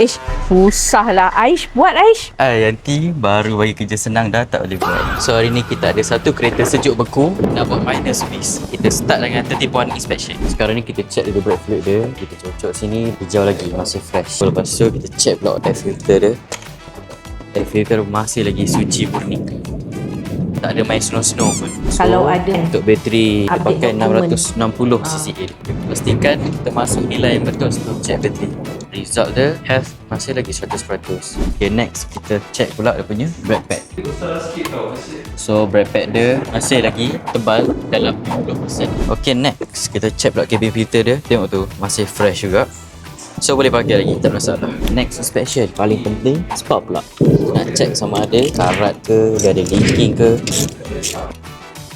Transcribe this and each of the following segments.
Ish, susah lah Aish. Buat Aish. Yanti baru bagi kerja senang dah tak boleh buat. So hari ni kita ada satu kereta sejuk beku nak buat minor service. Kita start dengan 30 point inspection. Sekarang ni kita check dulu brake fluid dia. Kita cocok sini, hijau lagi, masih fresh. So, lepas tu kita check pula air filter dia. Air filter masih lagi suci murni. Tak ada main snow-snow pun. So, Kalau ada untuk bateri kita update pakai dokumen. 660 cca. Pastikan kita masuk nilai yang betul sebelum check bateri. Result dia health masih lagi 100%. Okay, next kita check pula dia punya brake pad. So brake pad dia masih lagi tebal dalam 50%. Okay, next kita check pula cabin filter dia. Tengok tu masih fresh juga. So boleh pakai lagi, tak masalah. Next inspection paling penting spark plug. Nak check sama ada karat ke, dia ada leaking ke.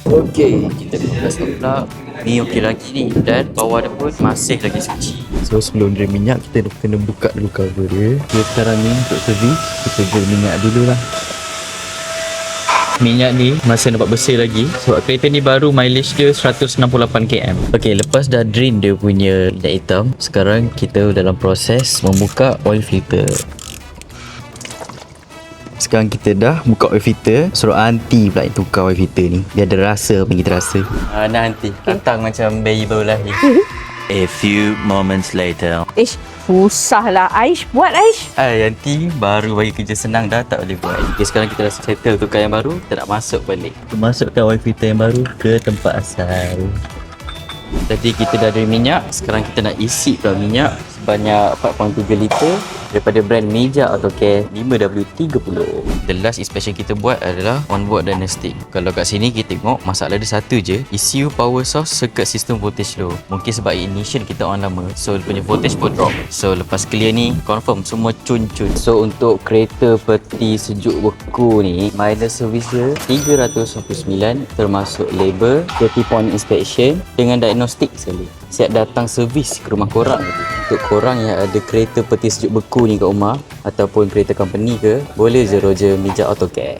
Okay, kita buka spark plug. Ni okey lagi ni, dan bawah dia pun masih lagi suci. So sebelum drain minyak kita kena buka dulu cover dia. Dia sekarang ni untuk servis, kita drain minyak dulu lah. Minyak ni masih nampak bersih lagi sebab kereta ni baru, mileage dia 168 km. Okay, lepas dah drain dia punya minyak hitam, sekarang kita dalam proses membuka oil filter. Sekarang kita dah buka oil filter. Suruh aunty pula yang tukar oil filter ni. Dia ada rasa apa kita rasa. Nah aunty, datang macam bayi baru lahir. A few moments later. Ish, susah lah Aish. Buat Aish. Aunty baru bagi kerja senang dah tak boleh buat. Okay, sekarang kita dah settle tukar yang baru. Kita nak masuk balik. Kita masukkan oil filter yang baru ke tempat asal. Tadi kita dah ada minyak. Sekarang kita nak isi pula minyak sebanyak 4.3 liter daripada brand Meja AutoCare 5W30. The last inspection kita buat adalah onboard diagnostic. Kalau kat sini kita tengok masalah dia satu je, ECU power source circuit system voltage low. Mungkin sebab ignition kita on lama, so dia punya voltage pun drop. So lepas clear ni confirm semua cun-cun. So untuk kereta peti sejuk beku ni, minor service dia 329 termasuk labor, 30 point inspection dengan diagnostik sekali. Siap datang servis ke rumah korang. Untuk korang yang ada kereta peti sejuk beku ni kat rumah ataupun kereta company ke, boleh je Roger Meja AutoCare.